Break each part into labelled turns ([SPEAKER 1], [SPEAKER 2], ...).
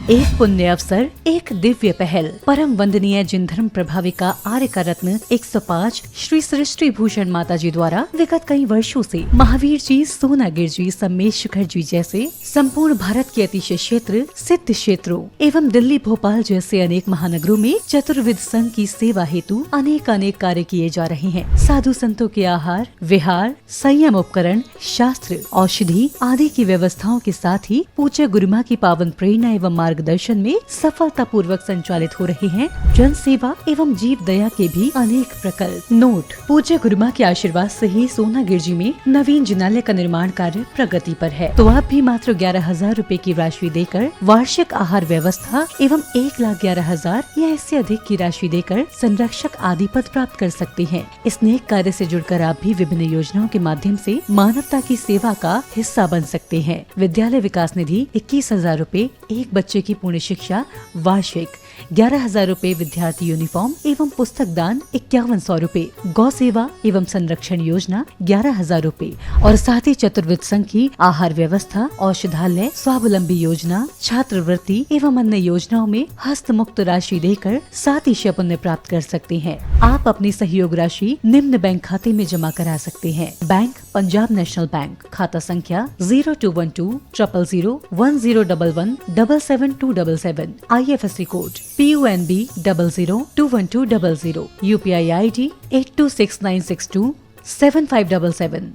[SPEAKER 1] एक पुण्य अवसर, एक दिव्य पहल। परम वंदनीय जिन धर्म प्रभाविका आर्य का रत्न 105 श्री सृष्टि भूषण माता जी द्वारा विगत कई वर्षों से महावीर जी, सोनागिर जी, सम्मेश शिखर जी जैसे संपूर्ण भारत के अतिशय क्षेत्र, सिद्ध क्षेत्रों एवं दिल्ली, भोपाल जैसे अनेक महानगरों में चतुर्विध संघ की सेवा हेतु अनेक कार्य किए जा रहे हैं। साधु संतों के आहार, विहार, संयम उपकरण, शास्त्र, औषधि आदि की व्यवस्थाओं के साथ ही पूज्य गुरुमा की पावन प्रेरणा एवं मार्गदर्शन में सफलता पूर्वक संचालित हो रहे हैं जन सेवा एवं जीव दया के भी अनेक प्रकल्प। नोट: पूज्य गुरुमा के आशीर्वाद से ही सोनागिर जी में नवीन जिनालय का निर्माण कार्य प्रगति पर है। तो आप भी मात्र 11,000 रूपए की राशि देकर वार्षिक आहार व्यवस्था एवं 1,11,000 या इससे अधिक की राशि देकर संरक्षक आदि पद प्राप्त कर सकते हैं। इस नेक कार्य से जुड़कर आप भी विभिन्न योजनाओं के माध्यम से मानवता की सेवा का हिस्सा बन सकते हैं। विद्यालय विकास निधि 21,000 रूपए, एक बच्चे की पूर्ण शिक्षा वार्षिक 11,000 रूपए, विद्यार्थी यूनिफॉर्म एवं पुस्तक दान 5100 रूपए, गौ सेवा एवं संरक्षण योजना 11,000 रूपए और साथ ही चतुर्विध संघ की आहार व्यवस्था, औषधालय, स्वावलंबी योजना, छात्रवृत्ति एवं अन्य योजनाओं में हस्त मुक्त राशि देकर 7 पुण्य प्राप्त कर सकते हैं। आप अपनी सहयोग राशि निम्न बैंक खाते में जमा करा सकते हैं। बैंक: पंजाब नेशनल बैंक, खाता संख्या 0212 000 1011 77277, IFSC code PUNB 00212000, UPI ID 826962 7577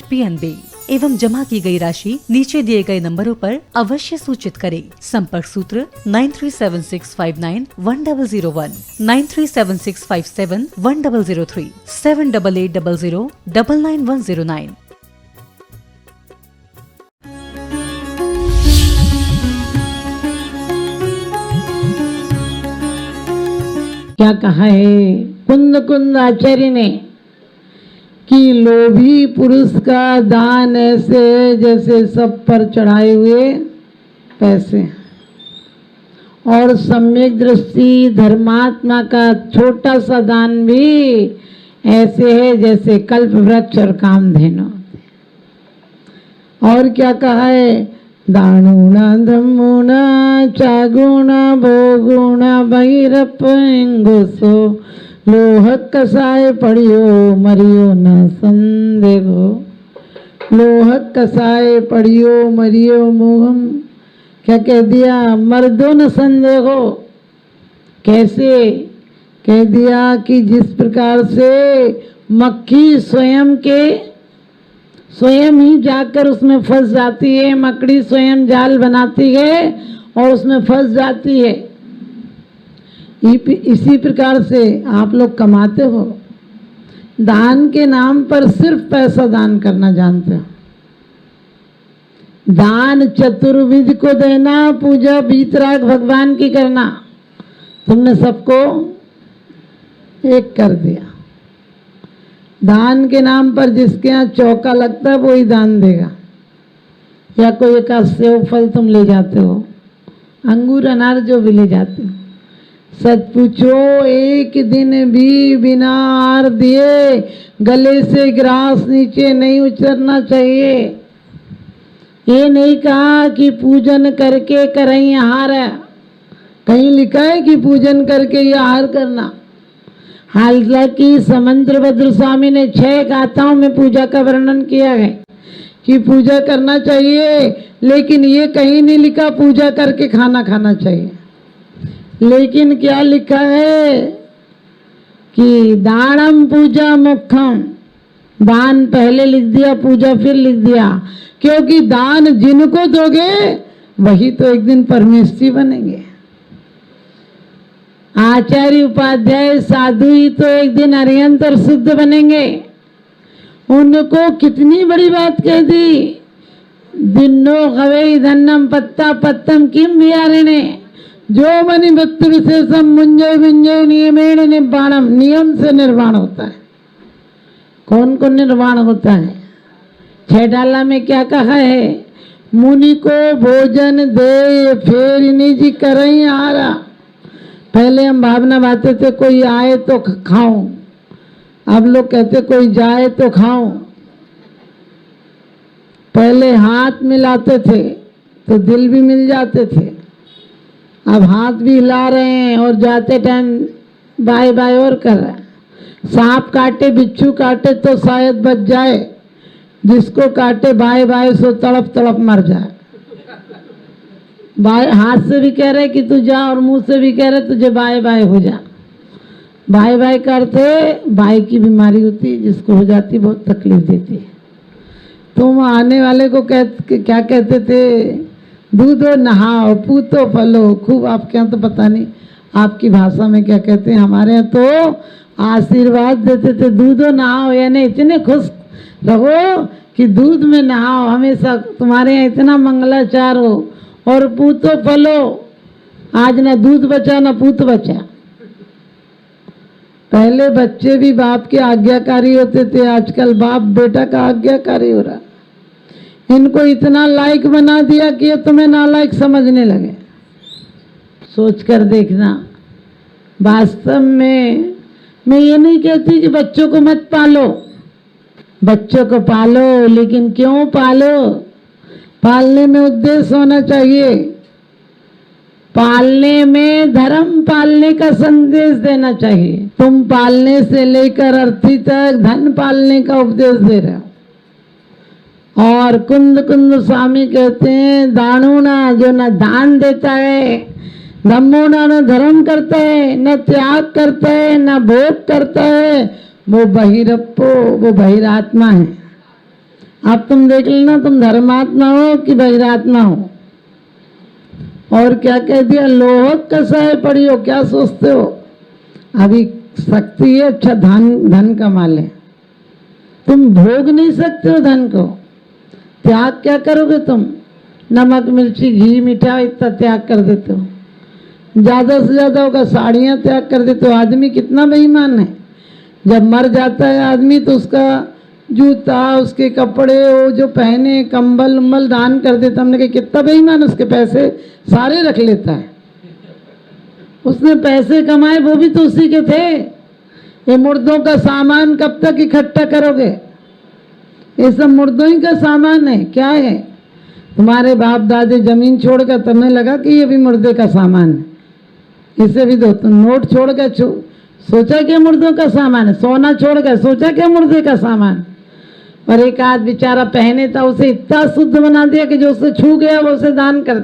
[SPEAKER 1] @PNB एवं जमा की गई राशि नीचे दिए गए नंबरों पर अवश्य सूचित करें। संपर्क सूत्र 937659 1001, 937657 1003, 7880 99109।
[SPEAKER 2] क्या कहा है कुंद आचार्य ने कि लोभी पुरुष का दान ऐसे जैसे सब पर चढ़ाए हुए पैसे, और सम्यक दृष्टि धर्मात्मा का छोटा सा दान भी ऐसे है जैसे कल्प वृक्ष और कामधेनु। और क्या कहा है, दानुना धम्मुना चागुणा भोगुणा भैरप इंगुसो लोह कसाय पड़ियो मरियो न संदेहो। लोह कसाय पड़ियो मरियो मोहम, क्या कह दिया, मर्दो न संदेहो। कैसे कह दिया कि जिस प्रकार से मक्खी स्वयं ही जाकर उसमें फंस जाती है, मकड़ी स्वयं जाल बनाती है और उसमें फंस जाती है, इसी प्रकार से आप लोग कमाते हो। दान के नाम पर सिर्फ पैसा दान करना जानते हो। दान चतुर्विध को देना, पूजा बीतराग भगवान की करना, तुमने सबको एक कर दिया। दान के नाम पर जिसके यहाँ चौका लगता है वो ही दान देगा, या कोई एक सेव फल तुम ले जाते हो, अंगूर अनार जो भी ले जाते हो। सच पूछो, एक दिन भी बिना आहार दिए गले से ग्रास नीचे नहीं उतरना चाहिए। ये नहीं कहा कि पूजन करके करें आहार है, कहीं लिखा है कि पूजन करके ये आहार करना। हालांकि समंद्रभद्र स्वामी ने 6 गाथाओं में पूजा का वर्णन किया है कि पूजा करना चाहिए, लेकिन ये कहीं नहीं लिखा पूजा करके खाना खाना चाहिए। लेकिन क्या लिखा है कि दानम पूजा मुखम, दान पहले लिख दिया, पूजा फिर लिख दिया, क्योंकि दान जिनको दोगे वही तो एक दिन परमेष्ठी बनेंगे। आचार्य उपाध्याय साधु ही तो एक दिन अरिहंत और शुद्ध बनेंगे। उनको कितनी बड़ी बात कह दी, दिन्नो हवे धन्नम पत्ता पत्तम किम विहारिणे जो मनि भक्ति विशेषम मुंजय विंजय नियमेण निर्वाणम, नियम से निर्वाण होता है। कौन कौन निर्वाण होता है? 6 डाला में क्या कहा है, मुनि को भोजन दे फिर निज करई आहारा। पहले हम भावना बाते थे कोई आए तो खाऊं, अब लोग कहते कोई जाए तो खाऊं। पहले हाथ मिलाते थे तो दिल भी मिल जाते थे, अब हाथ भी हिला रहे हैं और जाते टाइम बाय बाय और कर रहे हैं। सांप काटे बिच्छू काटे तो शायद बच जाए, जिसको काटे बाय बाय सो तड़प तड़प मर जाए। बाय हाथ से भी कह रहे कि तू जा और मुंह से भी कह रहे तुझे बाय बाय हो जा। बाय बाय करते बाय की बीमारी होती है, जिसको हो जाती बहुत तकलीफ देती है। तुम आने वाले को क्या कहते थे, दूधो नहाओ पूतो फलो। खूब आपके यहाँ तो पता नहीं आपकी भाषा में क्या कहते हैं, हमारे यहाँ तो आशीर्वाद देते थे, दूधो नहाओ, यानी इतने खुश रहो कि दूध में नहाओ हमेशा, तुम्हारे यहाँ इतना मंगलाचार हो। और पूतो फलो, आज ना दूध बचा ना पूत बचा। पहले बच्चे भी बाप के आज्ञाकारी होते थे, आजकल बाप बेटा का आज्ञाकारी हो रहा। इनको इतना लायक बना दिया कि ये तुम्हें नालायक समझने लगे। सोच कर देखना। वास्तव में मैं ये नहीं कहती कि बच्चों को मत पालो, बच्चों को पालो, लेकिन क्यों पालो? पालने में उद्देश्य होना चाहिए। पालने में धर्म पालने का संदेश देना चाहिए। तुम पालने से लेकर अर्थी तक धन पालने का उपदेश दे रहे हो। और कुंद कुंद स्वामी कहते हैं, दाणुना जो न दान देता है, धम्मोना न धर्म करता है, न त्याग करता है, न भोग करता है, वो बहिरप्पो, वो बहिरात्मा है। अब तुम देख लेना, तुम धर्मात्मा हो कि बहिरात्मा हो। और क्या कह दिया, लोहक कसाय पढ़ियो, क्या सोचते हो अभी शक्ति है, अच्छा धन कमा ले। तुम भोग नहीं सकते हो धन को, त्याग क्या करोगे तुम? नमक मिर्ची घी मिठाई इतना त्याग कर देते हो, ज़्यादा से ज़्यादा होगा साड़ियाँ त्याग कर देते हो। आदमी कितना बेईमान है, जब मर जाता है आदमी तो उसका जूता, उसके कपड़े, वो जो पहने कंबल उम्बल दान कर देता। हमने कहा कितना बेईमान, उसके पैसे सारे रख लेता है। उसने पैसे कमाए वो भी तो उसी के थे। ये मुर्दों का सामान कब तक इकट्ठा करोगे? ये सब मुर्दों ही का सामान है। क्या है? तुम्हारे बाप दादे जमीन छोड़कर, तुम्हें लगा कि ये भी मुर्दे का सामान है। इसे भी दो, तुम नोट छोड़कर सोचा क्या मुर्दों का सामान है? सोना छोड़कर सोचा क्या मुर्दे का सामान? और एक आध बेचारा पहने था, उसे इतना शुद्ध बना दिया कि जो उसे छू गया वो उसे दान कर,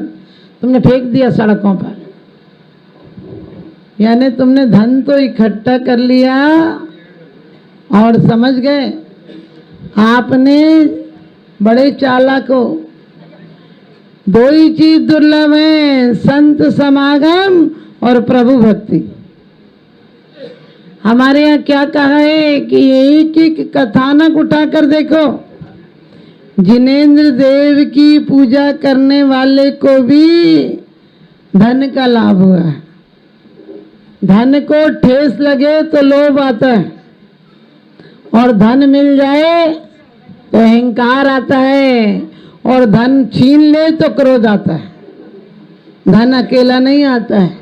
[SPEAKER 2] तुमने फेंक दिया सड़कों पर। यानी तुमने धन तो इकट्ठा कर लिया और समझ गए आपने बड़े चालाक हो। दो ही चीज दुर्लभ है, संत समागम और प्रभु भक्ति। हमारे यहाँ क्या कहा है कि एक एक कथानक उठाकर देखो, जिनेंद्र देव की पूजा करने वाले को भी धन का लाभ हुआ है। धन को ठेस लगे तो लोभ आता है, और धन मिल जाए तो अहंकार आता है, और धन छीन ले तो क्रोध आता है। धन अकेला नहीं आता है,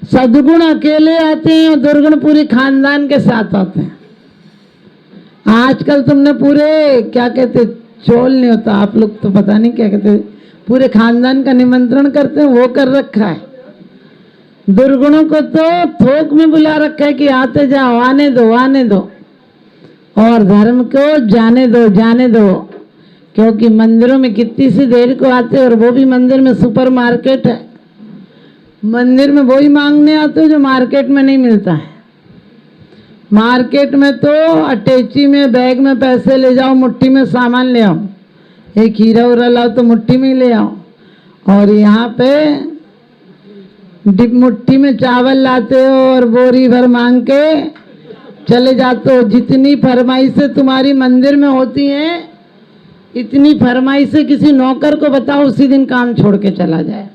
[SPEAKER 2] सद्गुण अकेले आते हैं और दुर्गुण पूरे खानदान के साथ आते हैं। आजकल तुमने पूरे क्या कहते, चोल नहीं होता, आप लोग तो पता नहीं क्या कहते, पूरे खानदान का निमंत्रण करते हैं, वो कर रखा है। दुर्गुणों को तो थोक में बुला रखा है कि आते जाओ, आने दो आने दो। और धर्म को जाने दो जाने दो, क्योंकि मंदिरों में कितनी सी देर को आते, और वो भी मंदिर में सुपर मार्केट है। मंदिर में वही मांगने आते हो जो मार्केट में नहीं मिलता है। मार्केट में तो अटैची में बैग में पैसे ले जाओ, मुट्ठी में सामान ले आओ, एक हीरा उरा लाओ तो मुट्ठी में ही ले आओ। और यहाँ पे मुट्ठी में चावल लाते हो और बोरी भर मांग के चले जाते हो। जितनी फरमाइशें तुम्हारी मंदिर में होती हैं, इतनी फरमाइशें किसी नौकर को बताओ, उसी दिन काम छोड़ के चला जाए।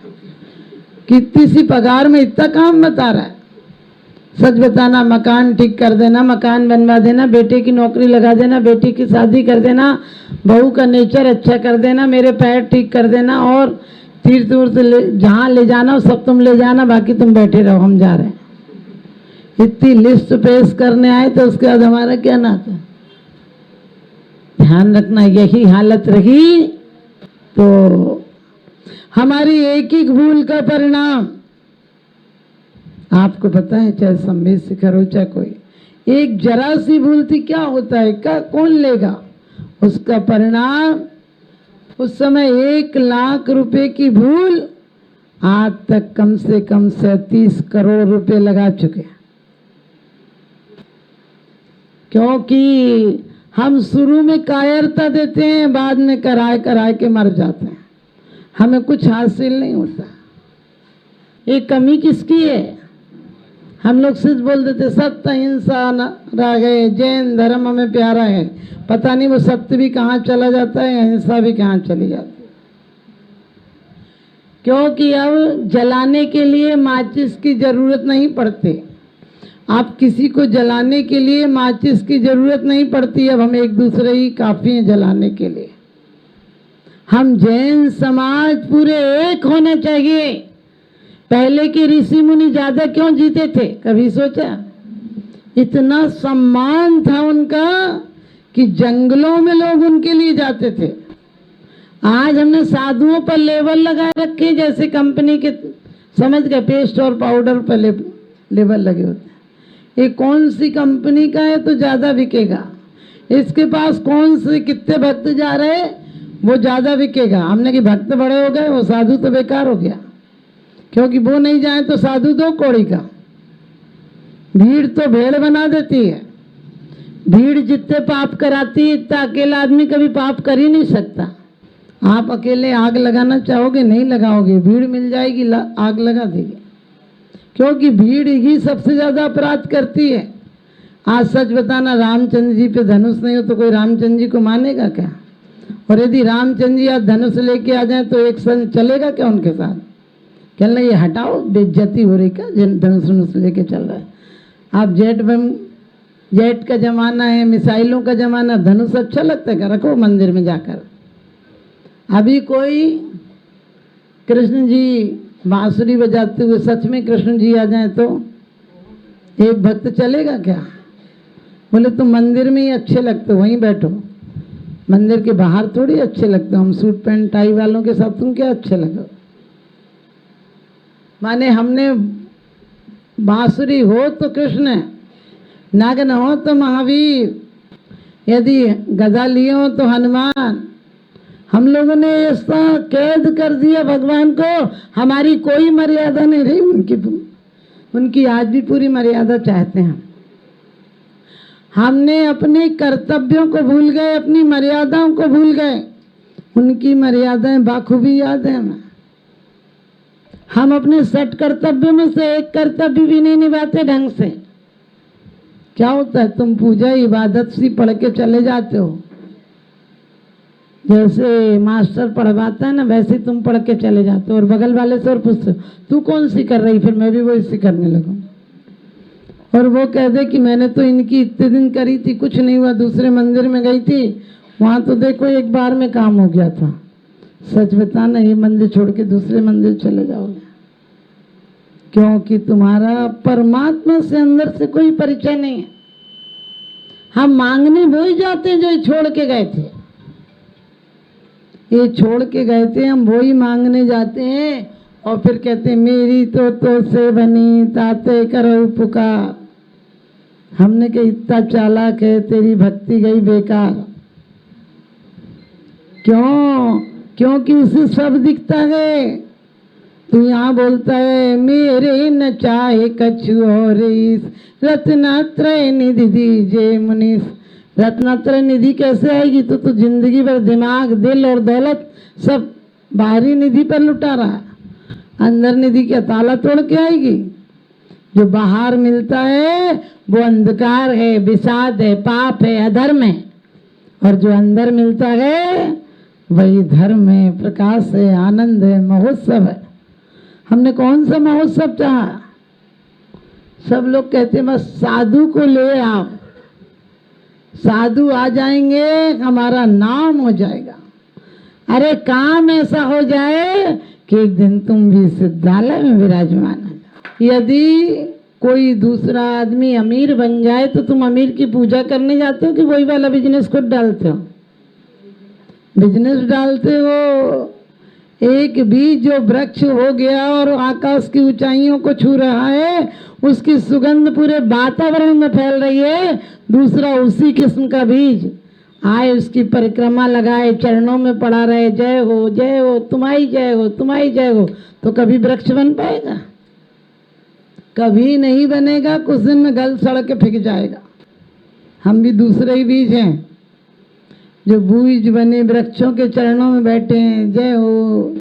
[SPEAKER 2] कितनी सी पगार में इतना काम बता रहा है। सच बताना, मकान ठीक कर देना, मकान बनवा देना, बेटे की नौकरी लगा देना, बेटी की शादी कर देना, बहू का नेचर अच्छा कर देना, मेरे पैर ठीक कर देना, और तीर्थ उर्थ जहाँ ले जाना वो सब तुम ले जाना, बाकी तुम बैठे रहो, हम जा रहे हैं। इतनी लिस्ट पेश करने आए तो उसके बाद हमारा क्या नाता? ध्यान रखना, यही हालत रही तो हमारी एक ही भूल का परिणाम, आपको पता है, चाहे संवेद शिखर हो चाहे कोई, एक जरा सी भूल थी, क्या होता है, क्या कौन लेगा उसका परिणाम? उस समय 1 लाख रुपए की भूल आज तक कम से कम 37 करोड़ रुपए लगा चुके हैं। क्योंकि हम शुरू में कायरता देते हैं, बाद में कराए कराए के मर जाते हैं, हमें कुछ हासिल नहीं होता। ये कमी किसकी है? हम लोग सिर्फ बोल देते सत्य अहिंसा रह गए, जैन धर्म हमें प्यारा है, पता नहीं वो सत्य भी कहाँ चला जाता है, अहिंसा भी कहाँ चली जाती है। क्योंकि अब जलाने के लिए माचिस की जरूरत नहीं पड़ती, आप किसी को जलाने के लिए माचिस की जरूरत नहीं पड़ती, अब हम एक दूसरे ही काफी हैं जलाने के लिए। हम जैन समाज पूरे एक होने चाहिए। पहले के ऋषि मुनि ज्यादा क्यों जीते थे, कभी सोचा? इतना सम्मान था उनका कि जंगलों में लोग उनके लिए जाते थे। आज हमने साधुओं पर लेबल लगा रखे, जैसे कंपनी के, समझ गए, पेस्ट और पाउडर पर लेबल लगे होते हैं। ये कौन सी कंपनी का है तो ज्यादा बिकेगा, इसके पास कौन से कितने भक्त जा रहे हैं वो ज्यादा बिकेगा। हमने कि भक्त बड़े हो गए, वो साधु तो बेकार हो गया, क्योंकि वो नहीं जाए तो साधु 2 कौड़ी का। भीड़ तो भेड़ बना देती है, भीड़ जितने पाप कराती है इतना अकेला आदमी कभी पाप कर ही नहीं सकता। आप अकेले आग लगाना चाहोगे, नहीं लगाओगे, भीड़ मिल जाएगी आग लगा देगी, क्योंकि भीड़ ही सबसे ज्यादा अपराध करती है। आज सच बताना, रामचंद्र जी पे धनुष नहीं हो तो कोई रामचंद्र जी को मानेगा क्या? और यदि रामचंद्र जी आज धनुष लेके आ जाए तो एक संग चलेगा क्या उनके साथ? कहने लगे हटाओ, बेइज्जती हो रही क्या, धनुष लेके चल रहा है। आप जेट का जमाना है, मिसाइलों का जमाना, धनुष अच्छा लगता है क्या? रखो मंदिर में जाकर। अभी कोई कृष्ण जी बांसुरी बजाते हुए सच में कृष्ण जी आ जाए तो एक भक्त चलेगा क्या? बोले तुम मंदिर में ही अच्छे लगते हो, वहीं बैठो, मंदिर के बाहर थोड़ी अच्छे लगते हो, हम सूट पैंट टाई वालों के साथ तुम क्या अच्छे लगो? माने हमने बांसुरी हो तो कृष्ण, नागन हो तो महावीर, यदि गदा लिए हो तो हनुमान। हम लोगों ने ऐसा कैद कर दिया भगवान को, हमारी कोई मर्यादा नहीं रही, उनकी आज भी पूरी मर्यादा चाहते हैं। हमने अपने कर्तव्यों को भूल गए, अपनी मर्यादाओं को भूल गए, उनकी मर्यादाएं बाखूबी याद है हमें। हम अपने 60 कर्तव्यों में से एक कर्तव्य भी नहीं निभाते ढंग से। क्या होता है, तुम पूजा इबादत सी पढ़ के चले जाते हो, जैसे मास्टर पढ़वाता है ना वैसे तुम पढ़ के चले जाते हो, और बगल वाले से और पूछते हो तू कौन सी कर रही, फिर मैं भी वही सी करने लगूं। और वो कह दे कि मैंने तो इनकी इतने दिन करी थी, कुछ नहीं हुआ, दूसरे मंदिर में गई थी, वहां तो देखो एक बार में काम हो गया था। सच बताना, ये मंदिर छोड़ के दूसरे मंदिर चले जाओगे, क्योंकि तुम्हारा परमात्मा से अंदर से कोई परिचय नहीं है। हम मांगने वो ही जाते हैं जो छोड़ के गए थे, ये छोड़ के गए थे, हम वो ही मांगने जाते हैं और फिर कहते हैं मेरी तो से बनी ताते करो पुकार। हमने कहा इतना चालाक है, तेरी भक्ति गई बेकार। क्यों? क्योंकि उसे सब दिखता है। तू यहाँ बोलता है मेरे न चाहे कछु और इस रत्नात्रय निधि दीजे मुनीस। रत्नात्रय निधि कैसे आएगी? तो जिंदगी भर दिमाग, दिल और दौलत सब बाहरी निधि पर लुटा रहा है, अंदर निधि क्या ताला तोड़ के आएगी? जो बाहर मिलता है वो अंधकार है, विषाद है, पाप है, अधर्म है, और जो अंदर मिलता है वही धर्म है, प्रकाश है, आनंद है, महोत्सव है। हमने कौन सा महोत्सव चाहा? सब लोग कहते हैं बस साधु को ले आओ, साधु आ जाएंगे हमारा नाम हो जाएगा। अरे काम ऐसा हो जाए कि एक दिन तुम भी सिद्धालय में विराजमान हो जाओ। यदि कोई दूसरा आदमी अमीर बन जाए तो तुम अमीर की पूजा करने जाते हो कि वही वाला बिजनेस खुद डालते हो? बिजनेस डालते हो एक बीज जो वृक्ष हो गया और आकाश की ऊंचाइयों को छू रहा है, उसकी सुगंध पूरे वातावरण में फैल रही है। दूसरा उसी किस्म का बीज आए, उसकी परिक्रमा लगाए, चरणों में पड़ा रहे, जय हो तुम्हारी जय हो, तुम्हारी जय हो, तो कभी वृक्ष बन पाएगा? कभी नहीं बनेगा। कुछ दिन में गल सड़ के फेंक जाएगा। हम भी दूसरे ही बीज हैं जो बीज बने वृक्षों के चरणों में बैठे हैं। जय हो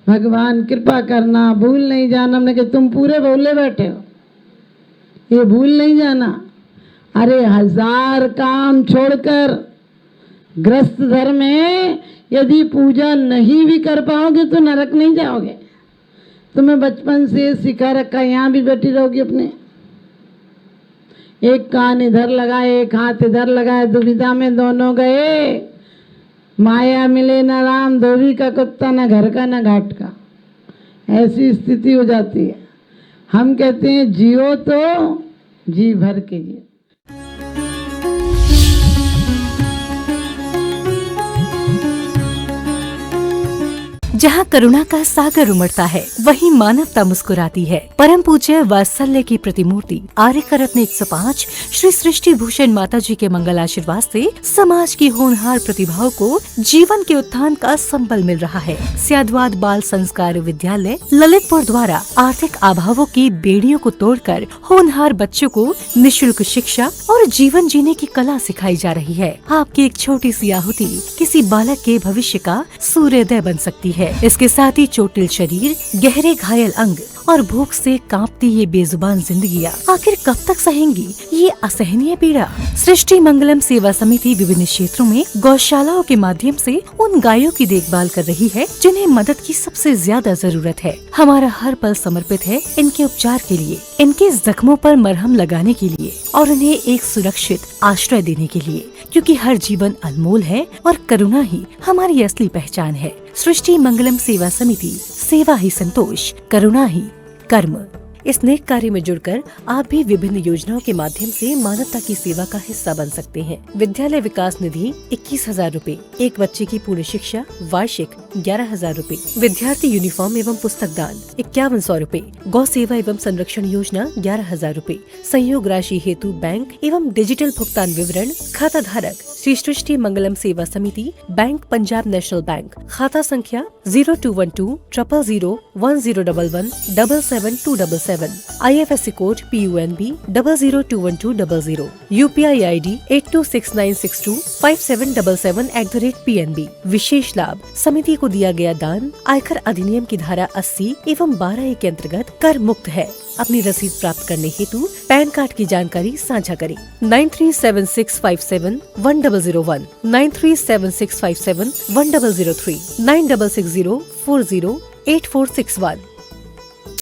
[SPEAKER 2] भगवान, कृपा करना, भूल नहीं जाना। हमने कहा तुम पूरे भूले बैठे हो, ये भूल नहीं जाना। अरे 1000 काम छोड़कर ग्रस्त धर्म में यदि पूजा नहीं भी कर पाओगे तो नरक नहीं जाओगे। तुम्हें बचपन से सिखा रखा, यहाँ भी बैठी रहोगी अपने, एक कान इधर लगाए, एक हाथ इधर लगाए, दुविधा में दोनों गए। माया मिले न राम, धोबी का कुत्ता, न घर का न घाट का। ऐसी स्थिति हो जाती है। हम कहते हैं जियो तो जी भर के जियो।
[SPEAKER 1] जहाँ करुणा का सागर उमड़ता है, वहीं मानवता मुस्कुराती है। परम पूज्य वात्सल्य की प्रतिमूर्ति आर्यका रत्न 105 श्री सृष्टि भूषण माता जी के मंगल आशीर्वाद से समाज की होनहार प्रतिभाओं को जीवन के उत्थान का संबल मिल रहा है। स्याद्वाद बाल संस्कार विद्यालय ललितपुर द्वारा आर्थिक अभावों की बेड़ियों को तोड़कर होनहार बच्चों को निःशुल्क शिक्षा और जीवन जीने की कला सिखाई जा रही है। आपकी एक छोटी सी आहुति किसी बालक के भविष्य का सूर्योदय बन सकती है। इसके साथ ही चोटिल शरीर, गहरे घायल अंग और भूख से कांपती ये बेजुबान जिंदगियां आखिर कब तक सहेंगी ये असहनीय पीड़ा। सृष्टि मंगलम सेवा समिति विभिन्न क्षेत्रों में गौशालाओं के माध्यम से उन गायों की देखभाल कर रही है जिन्हें मदद की सबसे ज्यादा जरूरत है। हमारा हर पल समर्पित है इनके उपचार के लिए, इनके जख्मों पर मरहम लगाने के लिए और उन्हें एक सुरक्षित आश्रय देने के लिए, क्योंकि हर जीवन अनमोल है और करुणा ही हमारी असली पहचान है। सृष्टि मंगलम सेवा समिति, सेवा ही संतोष, करुणा ही कर्म। इस नेक कार्य में जुड़कर आप भी विभिन्न योजनाओं के माध्यम से मानवता की सेवा का हिस्सा बन सकते हैं। विद्यालय विकास निधि 21,000 रूपए, एक बच्चे की पूर्ण शिक्षा वार्षिक 11,000 रूपए, विद्यार्थी यूनिफॉर्म एवं पुस्तक दान 5100 रूपए, गौ सेवा एवं संरक्षण योजना 11,000 रूपए, संयोग राशि हेतु बैंक एवं डिजिटल भुगतान विवरण, खाता धारक श्री सृष्टि मंगलम सेवा समिति, बैंक पंजाब नेशनल बैंक, खाता संख्या 0212 000 1011 77277, IFSC code PUNB 0021200, UPI ID 8269625777@PNB। विशेष लाभ, समिति को दिया गया दान आयकर अधिनियम की धारा 80 एवं 12A के अंतर्गत कर मुक्त है। अपनी रसीद प्राप्त करने हेतु पैन कार्ड की जानकारी साझा करें। 9376571001, 9376571003, 9660408461।